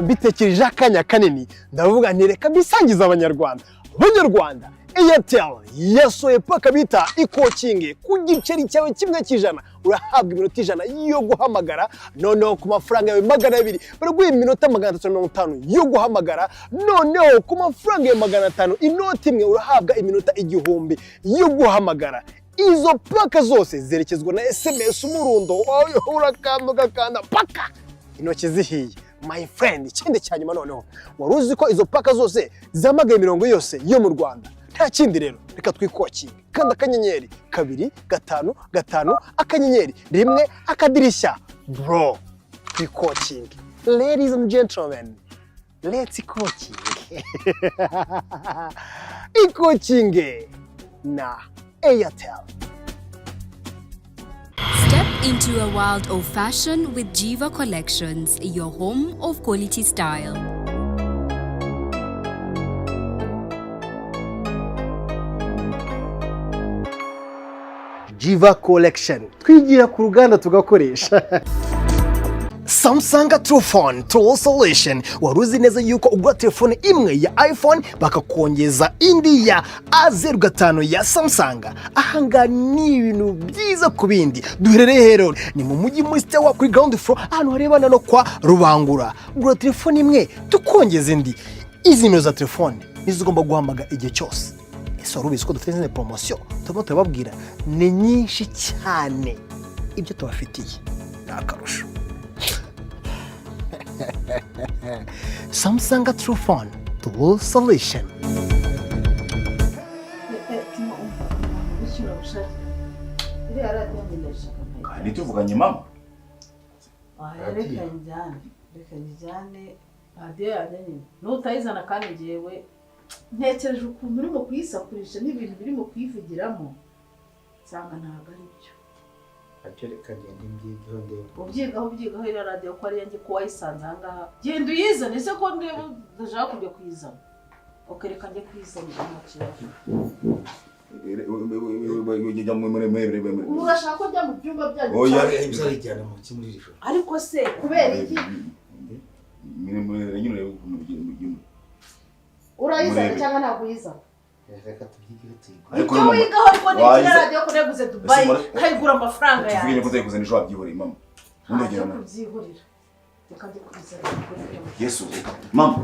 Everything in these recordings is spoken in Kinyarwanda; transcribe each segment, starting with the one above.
mbitekereje akanya kanini ndavuga nti reka bisangiza abanyarwanda. Airtel yasohoye paka bita ikokinge ku giceri cyawe kimwe cy'ijana urahabwa iminota ijana yo guhamagara noneho ku mafaranga yawe 200 baraguha iminota 350 yo guhamagara noneho ku mafaranga yawe 500 inoti imwe urahabwa iminota 1000 yo guhamagara. Izo paka zose zerekezwa na SMS umurundo urakanda paka intoki zihiye. My friend, ikindi cyanyuma noneho waruzi ko izo paka zose zamagaye imirongo yose yo mu Rwanda. Nta kindi rero reka twikokinge kandi akanyenyeri 2 5 5 akanyenyeri 1 akadirishya bro twikokinge. Ladies and gentlemen, let's coaching. Ikokinge na Airtel. Step into a world of fashion with Jiva Collections, your home of quality style. Jiva Collection. Twigira ku ruganda tugakoresha. Samsung True Phone True Solution. Waruzi neza yuko ugura telefone imwe ya iPhone bakakongeza indi ya A05 ya Samsung. Ahanga ni ibintu byiza kubindi. Duherereye rero ni mu mujyi muri Stawa kuri ground floor ahantu harebana no kwa Rubangura. Ugura telefone imwe tukongeza indi. Izi nimero za telefone nizigomba guhamagara igihe cyose. Ese warubizi ko dufite izindi promotion tuba turababwira ni nyinshi cyane. Ibyo tubafitiye nakarusho. Samsung True Phone True Solution. Nituvuganye mama. Reka njyane radio yanjye nutayizana kandi ngewe ntekereje ukuntu urimo kuyisakurisha n'ibintu birimo kwivugiramo nsanga ntago ari byo. Reka ngende mbyigaho ubyigaho iriya radio ko ari yanjye ko wayisanze ahangaha genda uyizane se ko ndashaka kujya kuyizana okereka njye kuyizana urashaka ko njya mu byumba byanyu oya bizajyana mu kimuri ijoro ariko se kubera iki urayizana cyangwa ntabwo uyizana? reka tubyigire tuyigo ariko wigaho ariko n'ikira radio ko neguze Dubai kayigura amafaranga yawe tuvugire ko tayikuzana ejo wabyihoreye mama ndogera na kubyihorera reka njye kubizana Yesu mama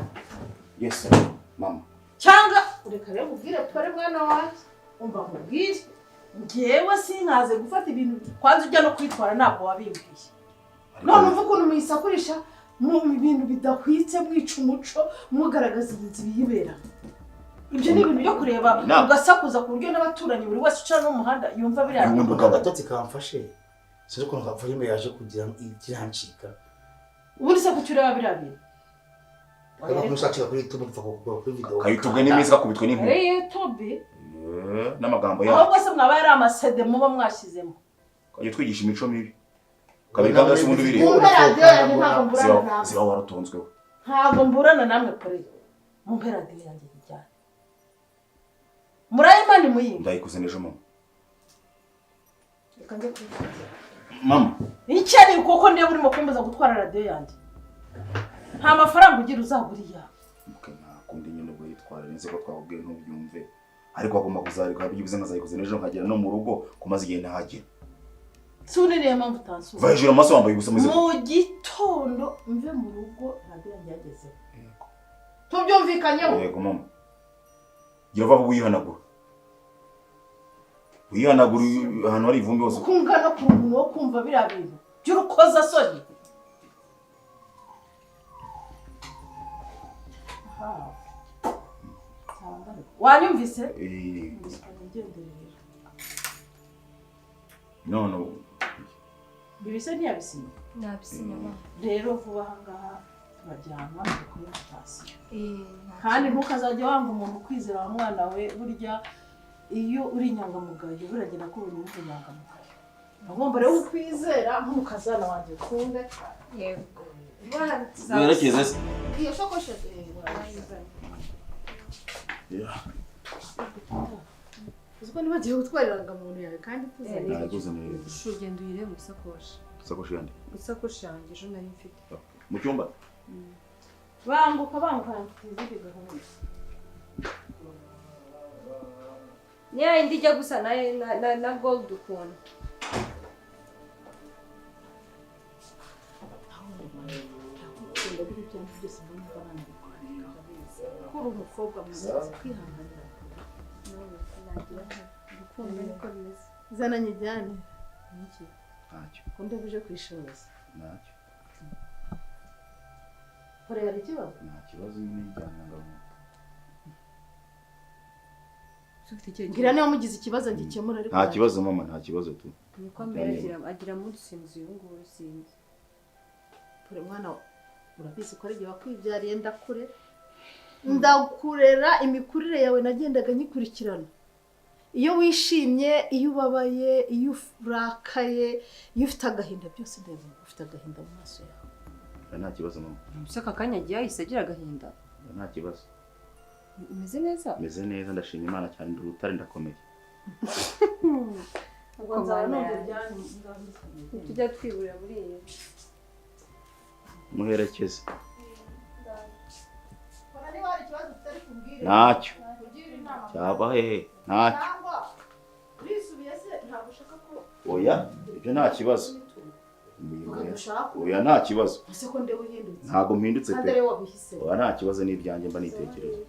Yesu mama cyangwa ureka rero ubwire tware mwana wacu umva mubwire ngewe sinkaze gufata ibintu kwanza ujya no kwitwara ntabwo wabimbwiye none uvuga ukuntu muyisakurisha mu bintu bidahwitse mwica umuco mugaragaza ibintu biyibera. Ibyo ni ibintu byo kureba ugasakuza ku buryo n'abaturanyi buri wese uca no muhanda yumva biriya agatotsi kamfashe sije ko nkapfa rimwe yaje kugira ikirancika ubundi se kucyureba biriya bintu ariko nusakira kuri YouTube mfa kuri video kayitubwe n'imisi gakubitwe n'inkuru YouTube n'amagambo yawe ahubwo se mwaba yari amasede muba mwashyizemo kaje twigisha imico mibi kabika gase umuntu biri ziba waratonzweho ntabwo mburana namwe kuri mu mpera radio yanjye cyane murayimani muyimba ndayikuze nejo mama reka njye kubivuga mama icyari kuko ndiye burimo kumbuza gutwara radio yanjye nta mafaranga ugira uzaguriya nakundi nyine bwo yitwara neze ko twabwiye ntubyumve ariko agomba kuzarika bigize nkazayikuze nejo nkagera no mu rugo kumaze igihe ntahagera suniriye mpamvu utansubiza vajira amaso wambaye gusa muze mu gitondo mve mu rugo radio yanjye yageze yego tubyumvikanyeho yego mama gira vuba wihanagura ahantu hari ivumbi hose kungana ku muntu wo kumva biriya bintu by'urukoza soni wanyumvise no bibise ntiyabisinya Nabisinya mama. rero vuba ahangaha turajyanwa kuri sitasiyo kandi ntukazajya wanga umuntu kwizera wa mwana we burya iyo uri inyangamugayo buragenda ko uri inyangamugayo agomba rero kwizera nk'umukazana wanjye kunde Yego. werekeze se iyo shokoshe uziko nibagiye gutwara irangamuntu yawe kandi kuzanira Ugenda uyire mu isakoshi. isakoshi yandi Isakoshi yanjye ejo nari mfite. mu cyumba banguka izindi gahunda. Niya indi jya gusa na gold ukunda. Kuri umukobwa mwiza kwihanganira. Gukunda niko bimeze. Zana nyijyane. ntacyo Kunde buje kwishoza. ntacyo Kore yari kibazo. nta kibazo nyine yijyana ngabo Ngira niyo mugize ikibazo ngikemura ariko nta kibazo mama nta kibazo tu Niko mbere agira muri sinzi uyu nguyu sinzi. Kore mwana urabizi ko ari gihe wakwibyariye ndakurera imikurire yawe nagendaga nyikurikirana. Iyo wishimye, iyo ubabaye, iyo urakaye, iyo ufite agahinda byose ndabona ufite agahinda mu maso yawe. nta kibazo mama Musaka kanya giye ahise agira agahinda. nta kibazo Umeze neza? meze neza ndashima Imana cyane ndi urutare ndakomeye Ubwo nzaba numva byani Tujya twibura muri iyi. muherekeze Kora niba hari ikibazo utari kumbwire. ntacyo Kugira inama. cyaba hehe ntacyo Cyangwa urisubiye se ntabwo ushaka ko oya ibyo nta kibazo oya nta kibazo ese ko ndewe uhindutse. ntago mpindutse Kandi pe ari wabihise. oya nta kibazo n'ibyanjye mba nitekereza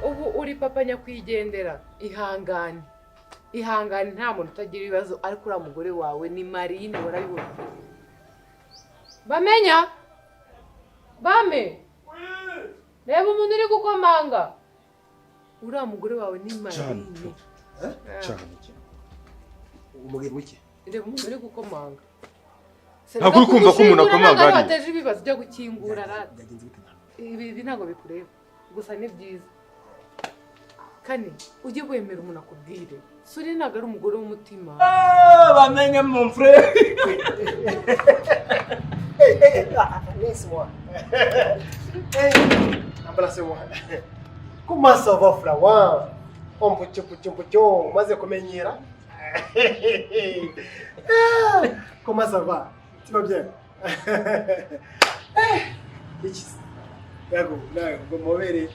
ubu uri papa nyakwigendera ihangane nta muntu utagira ibibazo ariko uriya mugore wawe ni Marine warabibona bamenya bame reba umuntu uri gukomanga uriya mugore wawe ni Marine cyane umugeni wiki reba umuntu uri gukomanga ntabwo uri kumva ko umuntu akomanga ari hateje ibibazo byo gukingura rata ibi ntabwo bikureba gusa ni byiza kane ujye wemera umuntu akubwire suri ntabwo ari umugore w'umutima bamenye mon frère laisse-moi embrassez-moi comment ça va Flower on maze kumenyera comment ça va tu vas bien yago nago mobere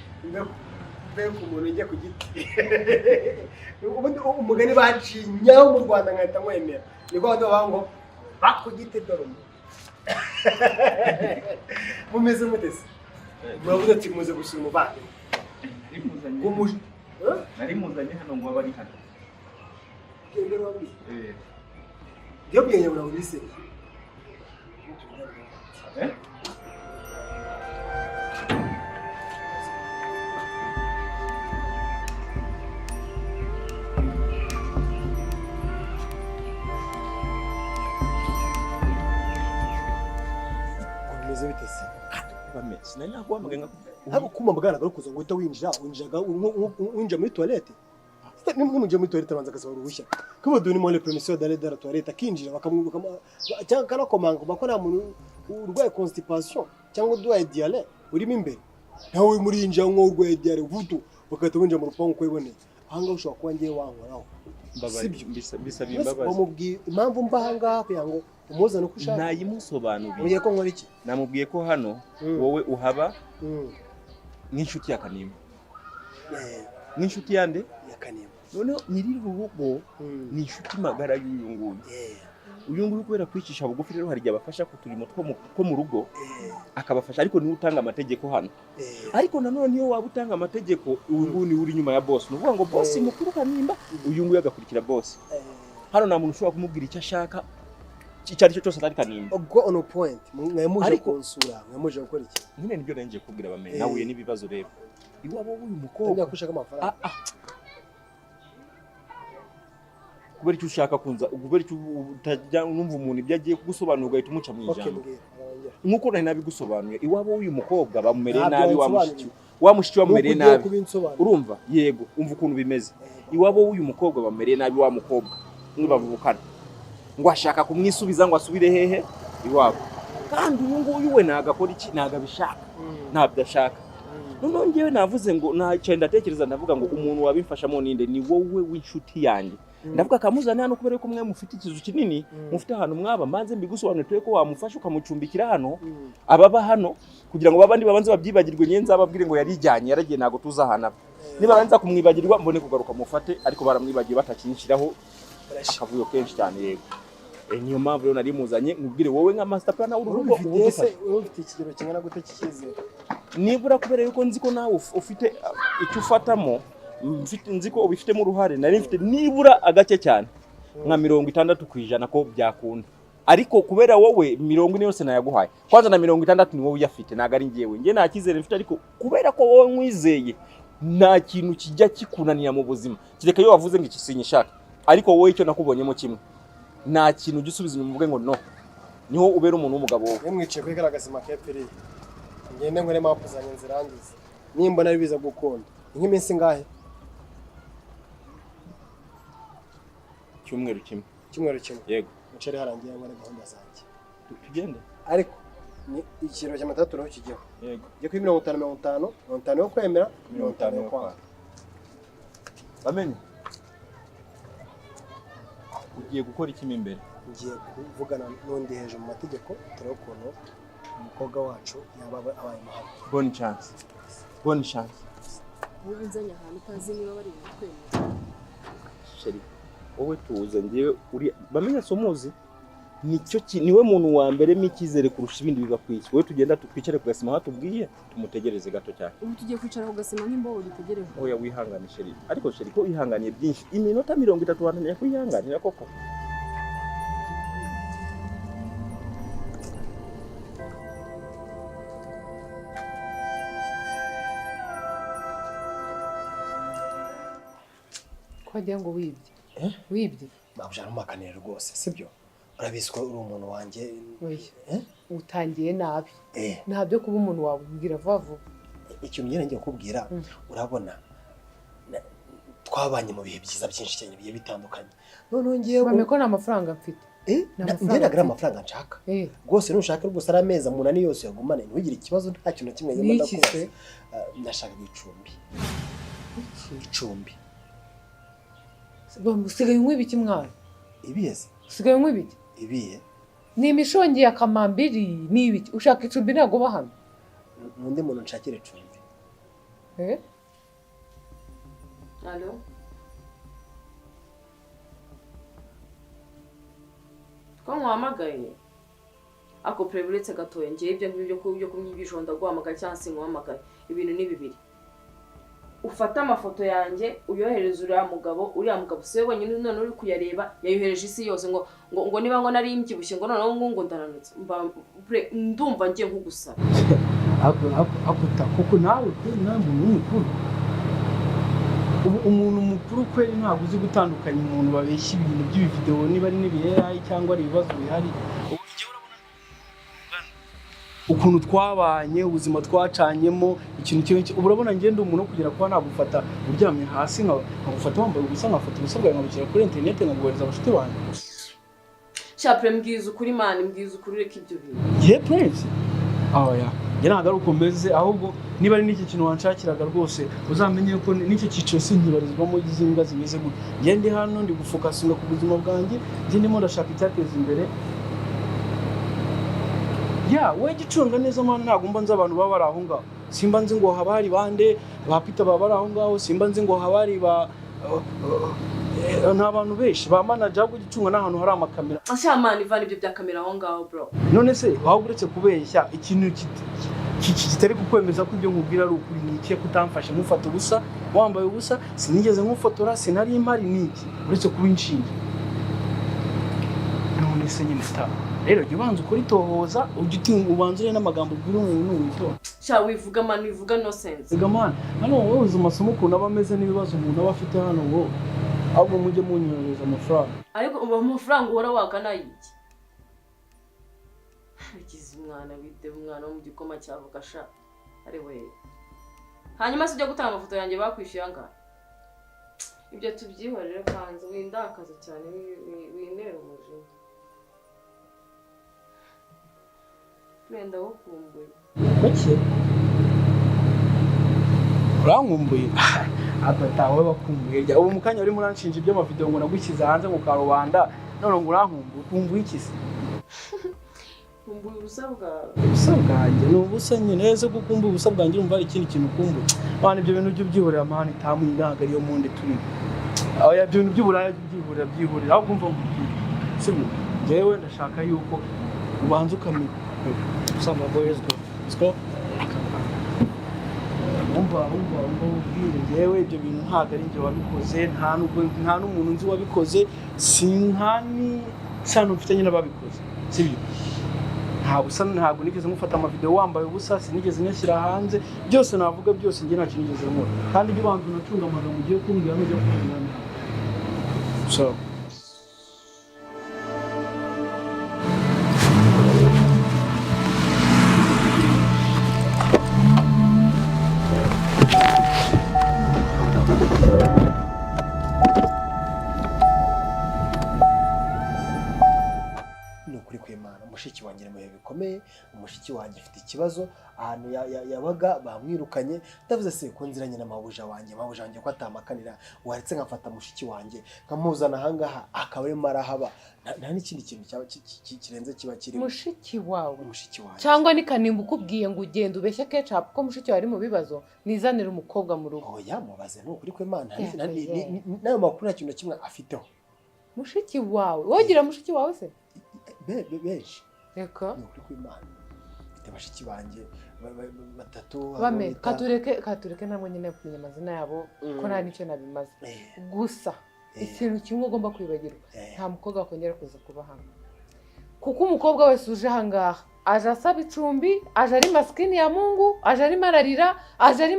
mbe ku muntu ujye ku giti umugani bacinyaho mu Rwanda nkahita nkwemera niko bavuga ngo ku giti dore mumeze mutese muravuze ati muze gusura umuvandimwe nari muzanye hano ngo abari hano iyo bwenye burabise meze bitese bame sinari naguhamagaye ntabwo kumamagana garukuza ngo uhita winjira muri toilette nimuje muri toilette banza gasaba uruhushya kuba doni mo le permission d'aller dans la toilette akinjira bakamwubuka cyangwa kanakomanga bakora muntu urwaye constipation cyangwa urwaye diarrhée urimo imbere nawe muri injira nko urwaye diarrhée vutu bakahita winjira mu rupangu ko iboneye ahanga ushobora kuba ngiye wankoraho sibyo bisaba imbabazi bamubwiye impamvu mbahanga kugira ngo umuzane uko ushaka nayimusobanuriye ugiye ko nkora iki namubwiye ko hano wowe uhaba nk'inshuti ya Kanimba nk'inshuti yande ya Kanimba noneho nyiri urugo ni inshuti magara y'uyu nguyu uyu nguyu kubera kwicisha bugufi rero hari igihe abafasha ku turimo two mu rugo akabafasha ariko niwe utanga amategeko hano ariko nanone niyo waba utanga amategeko uyu nguyu ni uri inyuma ya boss nuvuga ngo boss mukuru kanimba uyu nguyu agakurikira boss hano nta muntu ushobora kumubwira icyo ashaka icyo ari cyo cyose atari kanimba ubwo on point mwemuje konsura mwemuje gukora iki nyine nibyo nanjye kubwira bamenye nawe n'ibibazo rero iwabo w'uyu mukobwa njya kushaka amafaranga kubera icyo ushaka kunza kubera icyo utajya numva umuntu ibyo agiye kugusobanura ugahita umuca mu ijambo nkuko nari nabigusobanuye iwabo w'uyu mukobwa bamumereye nabi wamushiki wamumereye nabi urumva yego umva ukuntu bimeze iwabo w'uyu mukobwa bamumereye nabi wa mukobwa nibavukana ngo ashaka kumwisubiza ngo asubire hehe iwabo kandi uyu nguyu we nagakora iki nagabishaka ntabyo ashaka none ngewe navuze ngo ntacyenda ndatekereza ndavuga ngo umuntu wabimfashamo ninde ni wowe w'inshuti yanjye ndavuga kamuzana hano kubera ko mwe mufite ikizu kinini mufite ahantu mwaba manze mbigusobanurire ko wamufasha ukamucumbikira hano ababa hano kugira ngo babandi babanze babyibagirwe nyenza babwire ngo yarijyanye yaragiye nago tuzahana niba banza kumwibagirwa mbone kugaruka mufate ariko baramwibagiye batakinshiraho akavuyo kenshi cyane yego niyo mpamvu rero nari muzanye nkubwire wowe nka master plan urugo ufite ikigero kingana gute kikizera nibura kubera yuko nzi ko nawe ufite icyo ufatamo nzi ko ubifitemo uruhare nari mfite nibura agake cyane nka 60% ko byakunda ariko kubera wowe 40 yose nayaguhaye kwanza na 60 ni wowe uyafite naga ari ngewe nge nta kizere mfite ariko kubera ko wowe nkwizeye nta kintu kijya kikunanira mu buzima kireka yo wavuze ngo ikisinyishaka ariko wowe icyo nakubonyemo kimwe nta kintu gisubiza umuvuge ngo no niho ubera umuntu w'umugabo wowe mwiciye kwigaragaza makeperi ngende nkore mapu zanjye nzirangize nimba nari biza gukunda nk'iminsi ngahe cyumweru kimwe yego mucere harangiye nkore gahunda zanjye tugende ariko ni ikiro cya matatu no kigiho yego je kuri 50 yo kwemera 50 yo kwanga bamenye ugiye gukora iki imbere ngiye kuvugana n'undi hejuru mu mategeko turebe ukuntu umukobwa wacu yaba abaye mahanga bonne chance ubunzanya ahantu utazi niba bari kwemera sheri wowe tuze ngiye uri bamenya somuzi nicyo niwe muntu wa mbere mikizere kurusha ibindi bigakwiki wowe tugenda twicare ku gasima hatubwiye tumutegereze gato cyane ubu tugiye kwicara ku gasima nk'imbo dutegereje oya wihangane sheri ariko sheri ko wihanganiye byinshi iminota 30 wananya kwihanganira koko kwagira ngo wibye babujana umakanira rwose sibyo urabiswa uri umuntu wanjye utangiye nabi ntabyo kuba umuntu wabubwira vuba ikintu nyine ngiye kukubwira urabona twabanye mu bihe byiza byinshi cyane biye bitandukanye none ngiye bameko na amafaranga mfite ngeragira amafaranga nshaka rwose nushaka rwose ari ameza munani yose yagumane ntiwigire ikibazo nta kintu na kimwe nyuma ndakubaza ndashaka icumbi usigaye unywa ibiki mwana ibiyeze usigaye unywa ibiki ibiye ni imishongi ya kamambiri ni ibiki ushaka icumbi ntabwo uba hano n'undi muntu nshakira icumbi Alo ko nkuhamagaye ako preburetse gatoya ngiye ibyo ngibyo byo kumwigisha ndaguhamagaye cyangwa se nkuhamagaye ibintu ni bibiri ufata amafoto yanjye uyohereza uriya mugabo siwe wenyine none uri kuyareba yayohereje isi yose ngo niba ngo nari imbyibushye ngo noneho ngo ndaranutse ndumva ngiye nkugusaba akuta kuko nawe muntu mukuru umuntu mukuru kweri ntabwo uzi gutandukanya umuntu babeshya ibintu by'ibivideo niba ari n'ibiherayi cyangwa ari ibibazo bihari ukuntu twabanye ubuzima twacanyemo ikintu kimwe urabona ngende umuntu kugira kwa nagufata uryamye hasi nkagufata wambaye ubusa nkafata ubusa bwawe nkabushyira kuri internet nkaguhereza abashuti banjye Chapre mbwiza ukuri man mbwiza ukuri reka ibyo bintu ye prince oya ntabwo ari uko mbeze ahubwo niba ari n'iki kintu wanshakiraga rwose uzamenye ko n'icyo cyiciro sinkibarizwamo izimbwa zimeze gute ngende hano ndi gufokasinga ku buzima bwanjye ndimo ndashaka icyateza imbere we gicunga neza mwana ntabwo mba nzi abantu baba bari aho ngaho simba nzi ngo haba hari bande ba Peter baba bari aho ngaho simba nzi ngo haba hari ba nta bantu benshi ba manager ahubwo gicunga n'ahantu hari amakamera. Ashamana ivana ibyo bya kamera aho ngaho bro. None se waba uretse kubeshya ikintu kitari kukwemeza ko ibyo nkubwira ari ukuri ni iki kutamfashe mufata ubusa wambaye ubusa sinigeze nkufotora sinari impari niki uretse kuba inshinge. None se nyine sta rero jya ubanza ukora itohoza ugitinga ubanzure n'amagambo bwira umuntu witora. Sha wivuga man wivuga no sense. Ega man hano wowe uzi amasomo ukuntu aba ameze n'ibibazo umuntu aba afite hano wowe ahubwo mujye munyohereza amafaranga. Ariko uba amafaranga uhora wakana iki? Bigize umwana bide umwana wo mu gikoma cyavuga sha ari we. Hanyuma sijya gutanga amafoto yanjye bakwishyuye anga. Ibyo tubyihorere kanze windakaza cyane winera umujinya. Wenda wokumbuye. Bake urankumbuye abatawe bakumbuye ubu mukanya uri muranshinja ibyo amavideo ngo nagukiza hanze mu karubanda none ngo urankumbuye ukumbuye iki se? Kumbuye ubusa bwawe. Ubusa bwanjye ni ubusa nyine ese gukumbuye ubusa bwanjye urumva ari ikindi kintu ukumbuye. Bana ibyo bintu byo byihorera amahane tamu indaga ariyo monde turi. Aho ya bintu by'uburaya byihorera aho kumva sibyo jewe ndashaka yuko ubanza ukamenya usamba boys go. Let's go. Umva yewe ibyo bintu ntago ari njye wabikoze nta n'umuntu nzi wabikoze sinkani sano mfitanye n'ababikoze sibyo ntabwo nigeze ngufata amavideo wambaye ubusa sinigeze nyashyira hanze byose navuga byose njye ntacyo nigeze nkora kandi ibyo bantu nacunga amagambo ugiye kumbwira no kumbwira so mushiki wanjye mu bikomeye umushiki wanjye afite ikibazo ahantu yabaga bamwirukanye ndavuze se ko nziranye na mabuja wanjye ko atamakanira waretse nkafata mushiki wanjye nkamuzana ahangaha akaba ari marahaba nta n'ikindi kintu kirenze kiba kiri mushiki wawe wanjye cyangwa ni kanimba ukubwiye ngo ugende ubeshye ketchup ko mushiki wawe ari mu bibazo nizanira umukobwa mu rugo oya mubaze n'ukuri kw'Imana nayo makuru nta kintu na kimwe afiteho mushiki wawe wogira mushiki wawe se benshi reka n'ukuri kw'Imana mfite bashiki banjye batatu bame katureke namwe nyine kumenya amazina yabo ko nta nicyo nabimaze gusa ikintu kimwe ugomba kwibagirwa nta mukobwa wakongera kuza kuba hano kuko umukobwa wese uje ahangaha aje asaba icumbi aje ari maskini ya Mungu aje ari mararira aje ari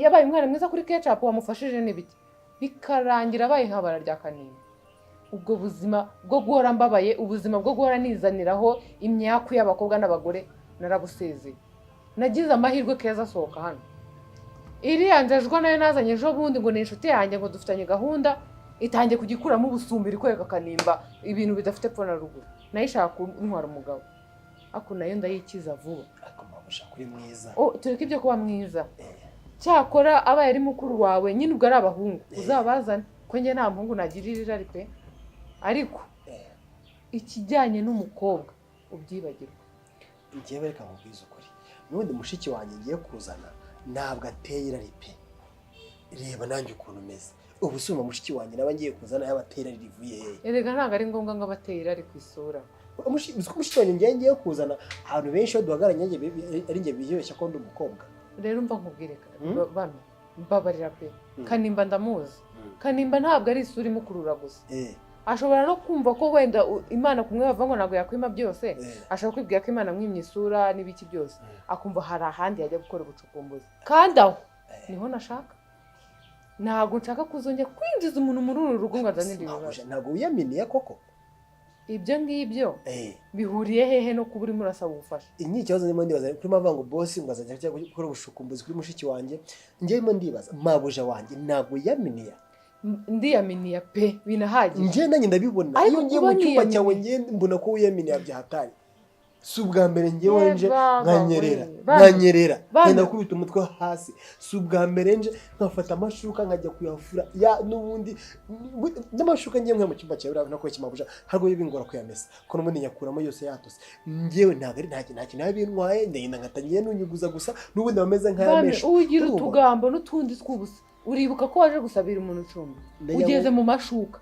yabaye umwana mwiza kuri ketchup wamufashije n'ibiki bikarangira abaye nk'abara rya kanimba ubwo buzima bwo guhora mbabaye ubuzima bwo guhora nizaniraho imyaku y'abakobwa n'abagore narabusezeye nagize amahirwe keza asohoka hano iriya njajwa nayo nazanye ejo bundi ngo ni inshuti yanjye ngo dufitanye gahunda itangiye kugikuramo ubusumbiri kwereka kanimba ibintu bidafite pfo na ruguru nayishaka kuntwara umugabo ako nayo ndayikiza vuba kuri mwiza tureke ibyo kuba mwiza cyakora abaye ari mukuru wawe nyine ubwo ari abahungu uzabazane ko njye nta muhungu nagirira ari pe ariko ikijyanye n'umukobwa ubyibagirwa njyewe reka nkubwize ukuri n'ubundi mushiki wanjye ngiye kuzana ntabwo ateye irari pe reba nanjye ukuntu umeze ubu suma mushiki wanjye naba ngiye kuzana yabatera rivuye hehe erega ntabwo ari ngombwa ngo abateye irari ku isura mushiki wanjye ngiye kuzana ahantu benshi baduhagaranye ari njye biyeshya ko ndi umukobwa rero mva nkubwire bano mbabarira pe kanimba ndamuzi kanimba ntabwo ari isura imukurura gusa ashobora no kumva ko wenda Imana kumwe bava ngo ntabwo yakwima byose ashobora kwibwira ko Imana mwimye isura n'ibiki byose akumva hari ahandi yajya gukora ubucukumbuzi kandi aho niho nashaka ntabwo nshaka kuzongera kwinjiza umuntu muri uru rugo ngo azanire ibibazo ntabwo wiyaminiye koko ibyo ngibyo bihuriye hehe no kuba urimo urasaba ubufasha iyi kibazo ndimo ndibaza kuri mava ngo boss ngo azajya gukora ubushukumbuzi kuri mushiki wanjye njyewe ndibaza mabuja wanjye ntabwo yaminiye ndiyaminiya pe binahagije njye nanjye ndabibona iyo ngiye mu cyumba cyawe ngiye mbona ko wiyaminiye byahatari si ubwa mbere ngewe nje nkanyerera ngenda kubita umutwe hasi si ubwa mbere nje nkafata amashuka nkajya kuyafura n'ubundi n'amashuka ngiye mu cyumba cyawe urabona ko kimabuja harwo bingora kuyamesa ko n'ubundi nyakuramo yose yatose ngewe ntabwo ari nta kintu nabintwaye ndagenda nkatangiye nunyuguza gusa n'ubundi bameze nk'ayamesha ugira utugambo n'utundi tw'ubusa uribuka ko waje gusabira umuntu icumbi ugeze mu mashuka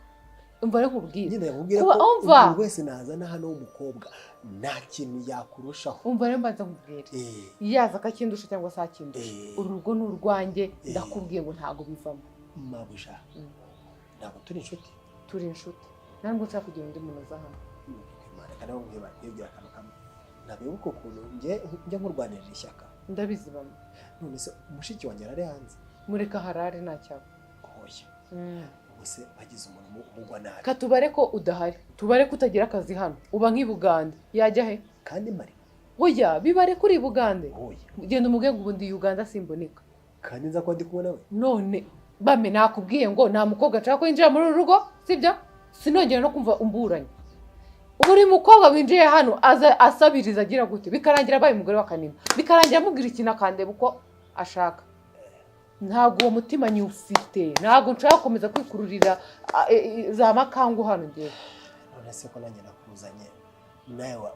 umva rero nkubwire nyine nkubwira ko umuntu wese nazana hano w'umukobwa nta kintu yakurushaho umva rero mbanza nkubwire yaza akakindusha cyangwa se akindusha uru rugo ni urwanjye ndakubwiye ngo ntago bivamo mabuja ntabwo turi inshuti ntabwo nshaka kugira undi muntu aza hano reka nawe nkwiye bakwigira akantu kamwe nabibuka ukuntu njya nkurwanirira ishyaka ndabizi bamwe none se umushiki wanjye arari hanze mureka harare nta cyaba hoya ubuse bagize umuntu umugwa nabi katubare ko udahari tubare ko utagira akazi hano uba nk'ibugande yajya he kandi mari oya bibare kuri bugande hoya genda umubwiye ngo ubundi Uganda simboneka kandi nza ko ndi kumwe nawe none bame nakubwiye ngo nta mukobwa nshaka ko yinjira muri uru rugo sibyo sinongera no kumva umburanye buri mukobwa winjiye hano aza asabiriza agira gute bikarangira abaye umugore wa kanima bikarangira amubwira ikintu akandeba uko ashaka ntabwo uwo mutima nyufite ntabwo nshaka gukomeza kwikururira za makangu hano ngewe none se ko nanjye nakuzanye nawe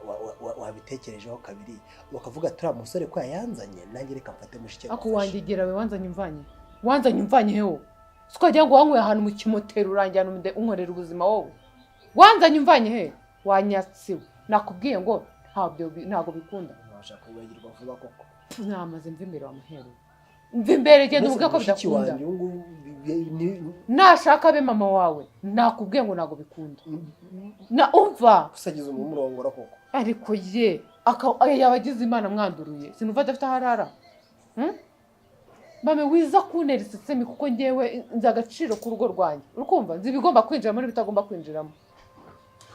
wabitekerejeho kabiri bakavuga turiya musore ko yayanzanye nanjye reka mfate mushike ako wangegera we wanzanye umvanye hewo sikagira ngo wanyweye ahantu mu kimotero uranjyana unkorera ubuzima wowe wanzanye umvanye he wanyatsiwe nakubwiye ngo ntabwo bikunda nashaka kwibagirwa vuba koko namaze mva imbere wa muhero mva imbere genda uvuge ko bidakunda nashaka abe mama wawe nakubwiye ngo ntabwo bikunda na umva usagize umurongora koko ariko ye yabagize imana mwanduruye sinumva adafite aharara bame wiza kuntera isesemi kuko ngewe nzi agaciro ku rugo rwanjye urukumva nzi ibigomba kwinjiramo n'ibitagomba kwinjiramo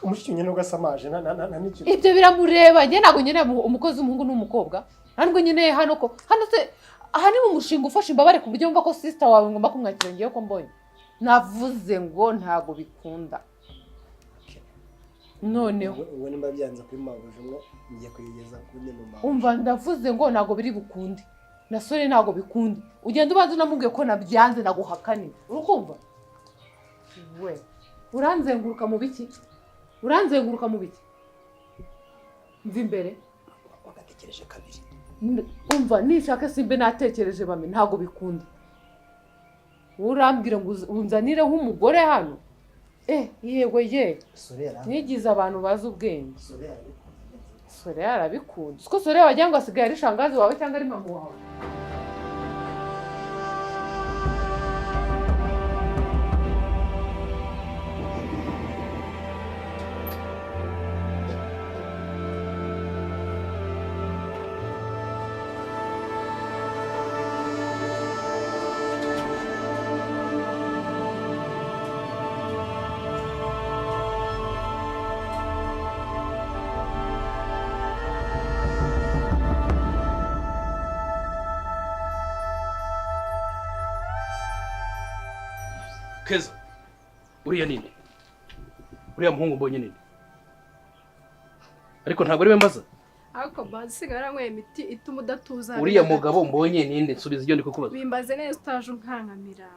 umushiki nyine ugasamaje n'ikintu ibyo biramureba njye ntabwo nyine umukozi w'umuhungu n'umukobwa ntabwo nyine hano se aha ni mu mushinga ufashe imbabare ku buryo wumva ko sister wawe ngomba kumwakira ngewe ko mbonye navuze ngo ntabwo bikunda noneho ubu nimba byanze kuri mabuje umwe ngiye kuyigeza kuri mama umva ndavuze ngo ntabwo biri bukunde nasore ntabwo bikunda ugenda ubanza unamubwiye ko nabyanze naguhakane urukumva we uranzenguruka mu biki mva imbere wagatekereje kabiri umva nishaka simbe natekereje bame ntabwo bikunda urambwira ngo unzanire nk'umugore hano yego nigize abantu bazi ubwenge sore yarabikunda siko sore wagira ngo asigaye ari shangazi wawe cyangwa ari mama wawe Keza, uriya nini? Uriya muhungu mbonye nini? Ariko ntabwo ari we mbaza. Ariko basigara nkwe imiti ituma udatuza. Uriya mugabo mbonye ninde? Nsubiza ibyo ndi kukubaza. Bimbaze neza utaje unkankamira.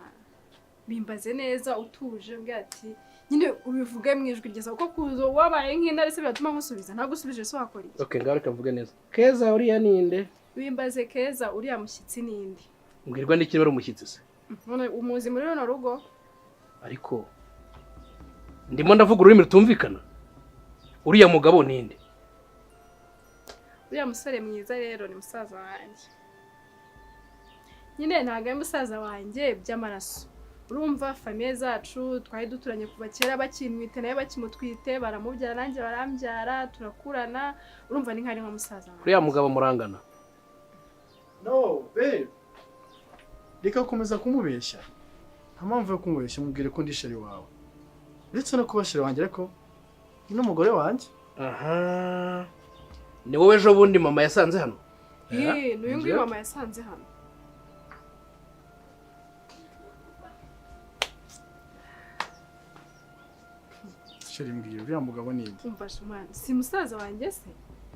Bimbaze neza utuje mbwa ati nyine ubivuge mwijwi ryiza kuko kuzo wabaye nk'intare se biratuma nkusubiza ntagusubije so wakora iki. Okay, ngaho reka mvuge neza. Keza uriya ninde? Bimbaze Keza uriya mushyitsi ninde? Mbwirwa n'iki bari umushyitsi se? None umuzi muri runo rugo? Ariko ndimo ndavuga ururimi rutumvikana. Uriya mugabo ninde? Uriya musore mwiza rero ni musaza wanjye. Nyine ntago ari musaza wanjye by'amaraso. Urumva famille zacu twari duturanye kuva kera bakinwite naye bakimutwite baramubyara nanjye barambyara turakurana urumva ni nkari nka musaza wanjye. Uriya mugabo murangana? No, babe. Reka komeza kumubeshya. Nta mpamvu yo kumubeshya mubwire ko ndi sheri wawe. Ndetse no kuba sheri wanjye ariko ni n'umugore wanjye. Aha. Ni wowe ejo bundi mama yasanze hano? N'uyu nguyu mama yasanze hano. Sheri mbwira uriya mugabo ni nde? Umfashe umwana. Si musaza wanjye se?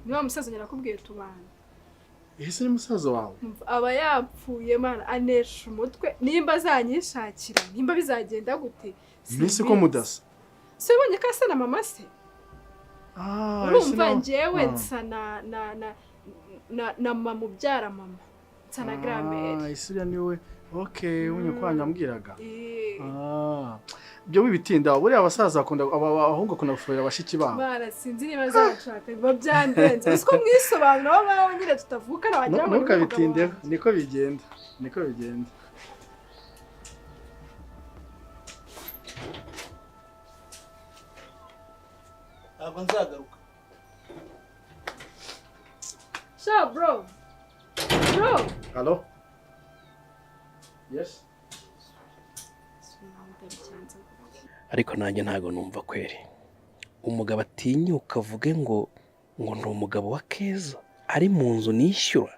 Ni wa musaza nyirakubwiye tubana. Ese ni musaza wawe? Aba yapfuye mana anesha umutwe nimba azanyishakira nimba bizagenda gute? Mbese ko mudasa? Se ubonye ko asa na mama se? Urumva njyewe nsa na mama ubyara mama. Nsa na grand-mère. Ese uriya niwe Okay, unye kwanya ambwiraga. Byo wibitinda buri abasaza akunda abahungu akunda gufurira abashiki babo. Bara sinzi niba zashaka biba byandenze. Usko mwisobanura bawe nyine tutavuka nabagira ngo ntukabitinde niko bigenda. Niko bigenda. Aba nzagaruka. Sha bro. Bro. Hello? Yes. Ariko nanjye ntago numva kweri. Umugabo atinyuka avuge ngo ndi umugabo wa Keza ari mu nzu nishyura.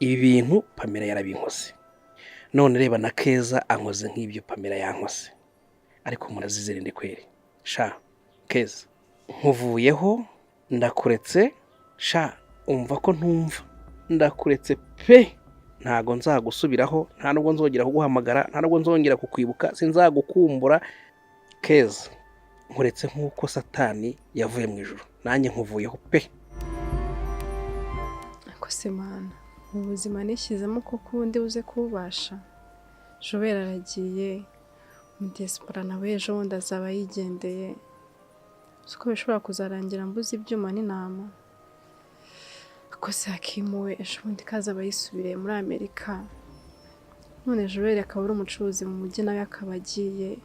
Ibi bintu Pamela yarabinkose. None reba na Keza ankoze nk'ibyo Pamela yankose. Ariko murazizerinde kweri. Sha Keza nkuvuyeho ndakuretse sha umva ko ntumva. Ndakuretse pe. Ntago nzagusubiraho, nta nubwo nzongera kuguhamagara, nta nubwo nzongera kukwibuka, sinzagukumbura. Keza nkuretse nk'uko Satani yavuye mu ijuru, nanjye nkuvuyeho pe. Ako se mana, ubuzima nishyizemo ko kundi uze kubasha. Jobera aragiye, umudespora nawe ejo wundi azaba yigendeye. Siko bishobora kuzarangira mbuze ibyuma n'intama. Ako se hakimuwe ejo wundi kaza bayisubiriye muri Amerika. None Jobera akaba ari umucuruzi mu mujyi nawe akaba agiye.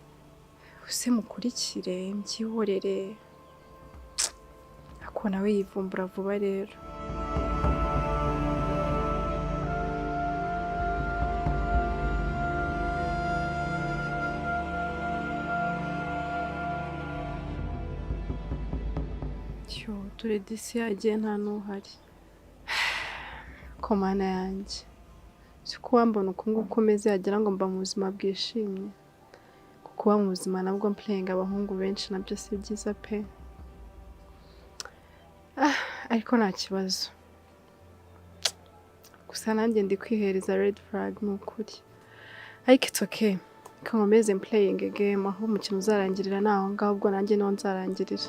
Use mukurikire mbyihorere. Ako nawe yivumbura vuba rero. Cyo turi disi yagiye nta n'uhari. Komana yanjye. Siko wambona uko nguko umeze yagira ngo mba mu buzima bwishimye. Kuba mu buzima nabwo mplenga abahungu benshi nabyo si byiza pe. Ariko nta kibazo. Gusa nanjye ndi kwihereza red flag n'ukuri. Ariko it's okay. Kankomeze playing a game aho umukino uzarangirira naho ngaho ubwo nanjye niho nzarangirira.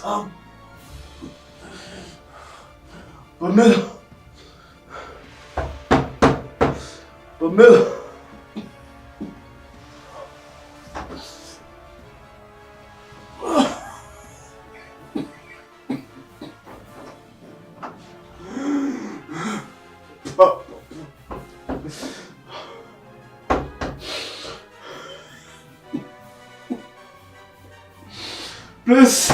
Pamela. Pamela. Please.